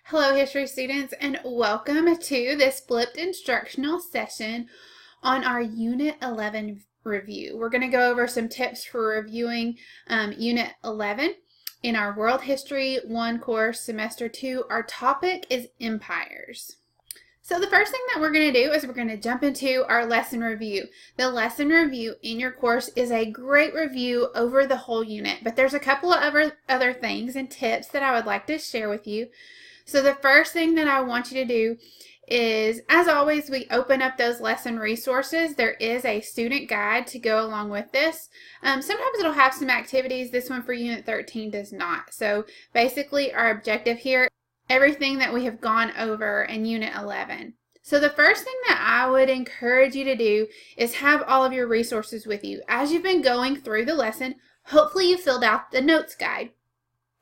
Hello, history students, and welcome to this flipped instructional session on our Unit 11 review. We're going to go over some tips for reviewing Unit 11 in our World History 1 course, Semester 2. Our topic is empires. So the first thing that we're going to do is we're going to jump into our lesson review. The lesson review in your course is a great review over the whole unit, but there's a couple of other things and tips that I would like to share with you. So the first thing that I want you to do is, as always, we open up those lesson resources. There is a student guide to go along with this. Sometimes it'll have some activities. This one for Unit 13 does not. So basically our objective here, everything that we have gone over in Unit 11. So the first thing that I would encourage you to do is have all of your resources with you. As you've been going through the lesson, hopefully you filled out the notes guide.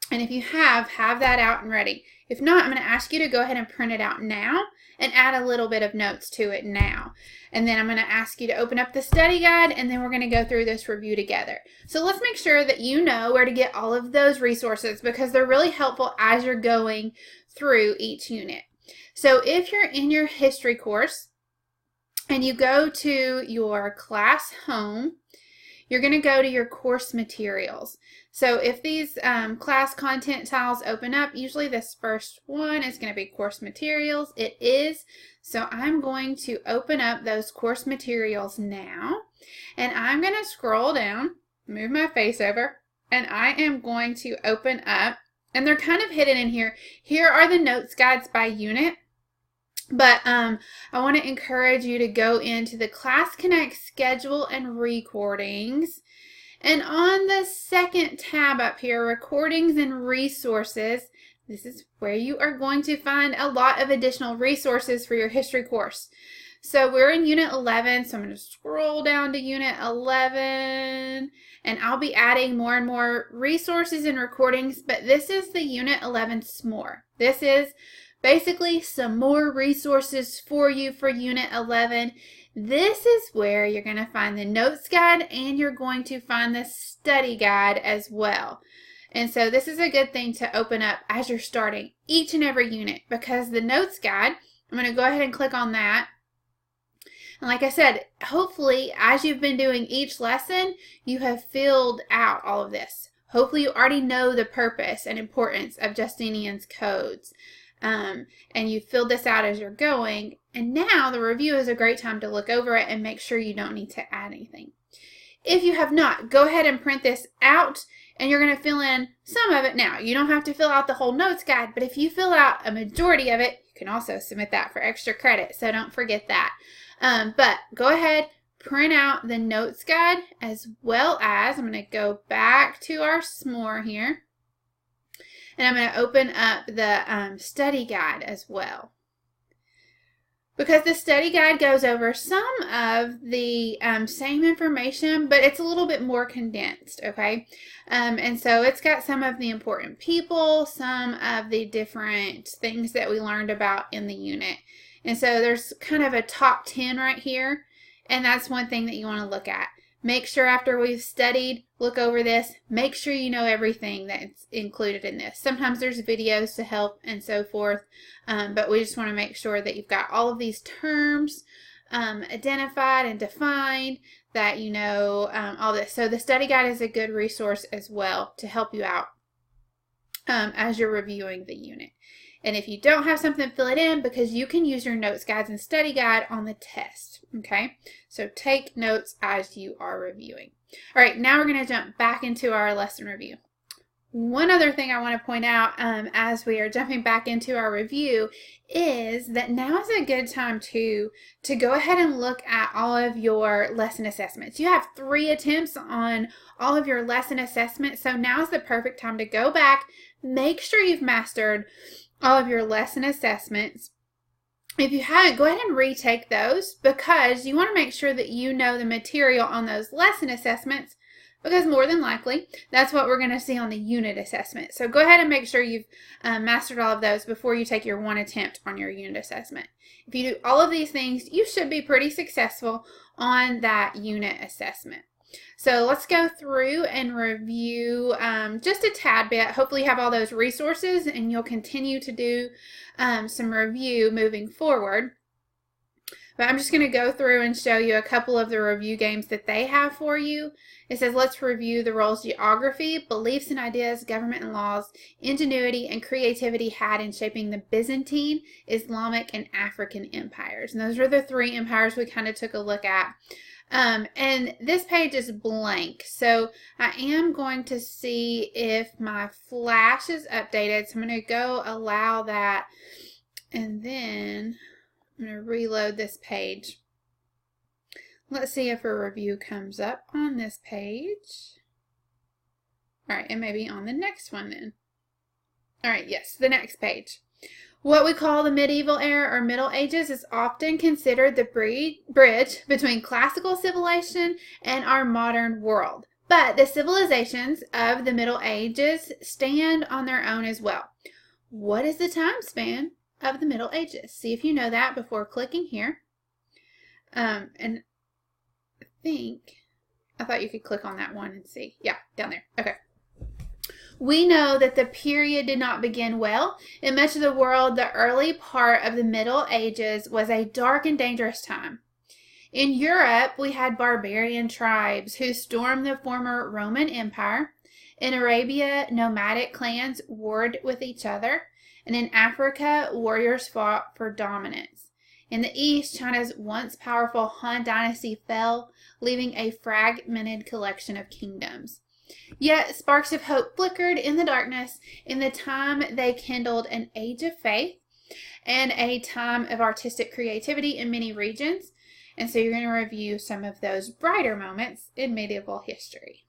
And if you have that out and ready. If not, I'm going to ask you to go ahead and print it out now and add a little bit of notes to it now. And then I'm going to ask you to open up the study guide, and then we're going to go through this review together. So let's make sure that you know where to get all of those resources because they're really helpful as you're going through each unit. So if you're in your history course and you go to your class home, you're going to go to your course materials. So if these class content tiles open up, usually this first one is going to be course materials. It is. So I'm going to open up those course materials now. And I'm going to scroll down, move my face over, and I am going to open up. And they're kind of hidden in here. Here are the notes guides by unit. But I want to encourage you to go into the Class Connect schedule and recordings. And on the second tab up here, recordings and resources, this is where you are going to find a lot of additional resources for your history course. So we're in Unit 11, so I'm going to scroll down to Unit 11, and I'll be adding more and more resources and recordings, but this is the Unit 11 s'more. This is basically some more resources for you for Unit 11. This is where you're going to find the notes guide and you're going to find the study guide as well. And so this is a good thing to open up as you're starting each and every unit because the notes guide, I'm going to go ahead and click on that. And like I said, hopefully as you've been doing each lesson, you have filled out all of this. Hopefully you already know the purpose and importance of Justinian's codes. And you filled this out as you're going, and now the review is a great time to look over it and make sure you don't need to add anything. If you have not, go ahead and print this out, and you're going to fill in some of it now. You don't have to fill out the whole notes guide, but if you fill out a majority of it, you can also submit that for extra credit, so don't forget that. But go ahead, print out the notes guide as well as, I'm going to go back to our s'more here. And I'm going to open up the study guide as well. Because the study guide goes over some of the same information, but it's a little bit more condensed, okay? And so it's got some of the important people, some of the different things that we learned about in the unit. And so there's kind of a top 10 right here, and that's one thing that you want to look at. Make sure after we've studied, look over this, make sure you know everything that's included in this. Sometimes there's videos to help and so forth, but we just want to make sure that you've got all of these terms identified and defined, that you know all this. So the study guide is a good resource as well to help you out as you're reviewing the unit. And if you don't have something, fill it in because you can use your notes guides and study guide on the test, okay? So take notes as you are reviewing. All right, now we're going to jump back into our lesson review. One other thing I want to point out as we are jumping back into our review is that now is a good time to go ahead and look at all of your lesson assessments. You have 3 attempts on all of your lesson assessments, so now is the perfect time to go back, make sure you've mastered all of your lesson assessments. If you haven't, go ahead and retake those because you want to make sure that you know the material on those lesson assessments because more than likely that's what we're going to see on the unit assessment. So go ahead and make sure you've mastered all of those before you take your one attempt on your unit assessment. If you do all of these things, you should be pretty successful on that unit assessment. So let's go through and review just a tad bit. Hopefully you have all those resources and you'll continue to do some review moving forward. But I'm just going to go through and show you a couple of the review games that they have for you. It says, let's review the roles geography, beliefs and ideas, government and laws, ingenuity, and creativity had in shaping the Byzantine, Islamic, and African empires. And those are the 3 empires we kind of took a look at. And this page is blank, so I am going to see if my flash is updated. So I'm going to go allow that, and then I'm going to reload this page. Let's see if a review comes up on this page. All right, and maybe on the next one then. All right, yes, the next page. What we call the medieval era or Middle Ages is often considered the bridge between classical civilization and our modern world. But the civilizations of the Middle Ages stand on their own as well. What is the time span of the Middle Ages? See if you know that before clicking here. And I thought you could click on that one and see. Yeah, down there. Okay. We know that the period did not begin well. In much of the world, the early part of the Middle Ages was a dark and dangerous time. In Europe, we had barbarian tribes who stormed the former Roman Empire. In Arabia, nomadic clans warred with each other. And in Africa, warriors fought for dominance. In the East, China's once powerful Han Dynasty fell, leaving a fragmented collection of kingdoms. Yet sparks of hope flickered in the darkness. In the time they kindled an age of faith and a time of artistic creativity in many regions. And so you're going to review some of those brighter moments in medieval history.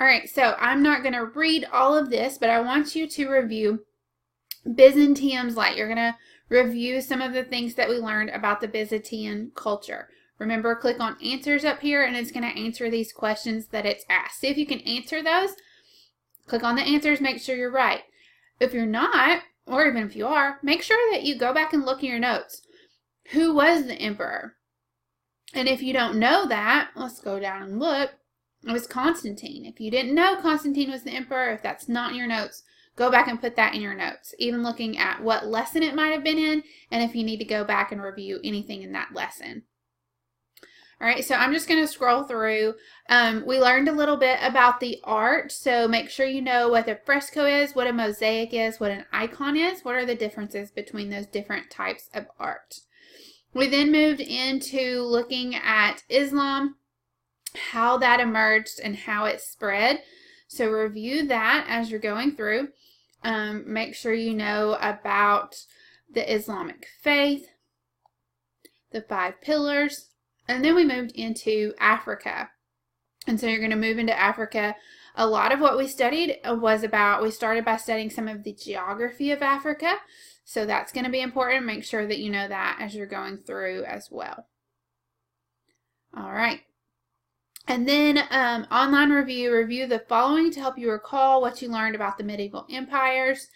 All right, so I'm not going to read all of this, but I want you to review Byzantium's light. You're going to review some of the things that we learned about the Byzantine culture. Remember, click on answers up here and it's going to answer these questions that it's asked. See if you can answer those. Click on the answers, make sure you're right. If you're not, or even if you are, make sure that you go back and look in your notes. Who was the emperor? And if you don't know that, let's go down and look. It was Constantine. If you didn't know Constantine was the emperor, if that's not in your notes, go back and put that in your notes, even looking at what lesson it might have been in, and if you need to go back and review anything in that lesson. All right, so I'm just going to scroll through. We learned a little bit about the art, so make sure you know what a fresco is, what a mosaic is, what an icon is, what are the differences between those different types of art. We then moved into looking at Islam, how that emerged and how it spread. So review that as you're going through. Make sure you know about the Islamic faith, the 5 pillars, and then we moved into Africa. And so you're going to move into Africa. A lot of what we studied was about, we started by studying some of the geography of Africa. So that's going to be important. Make sure that you know that as you're going through as well. All right. And then online review the following to help you recall what you learned about the medieval empires.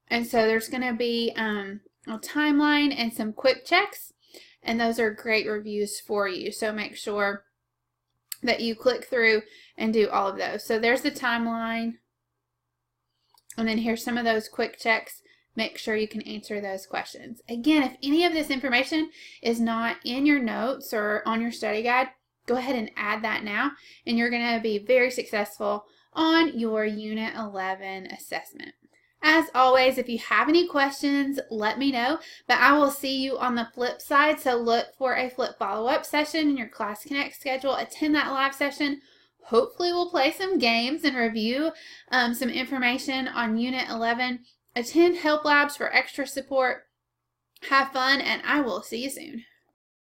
And so there's going to be a timeline and some quick checks. And those are great reviews for you. So make sure that you click through and do all of those. So there's the timeline. And then here's some of those quick checks. Make sure you can answer those questions. Again, if any of this information is not in your notes or on your study guide, go ahead and add that now. And you're going to be very successful on your Unit 11 assessment. As always, if you have any questions, let me know, but I will see you on the flip side. So look for a flip follow-up session in your Class Connect schedule. Attend that live session. Hopefully we'll play some games and review some information on Unit 11. Attend Help Labs for extra support. Have fun, and I will see you soon.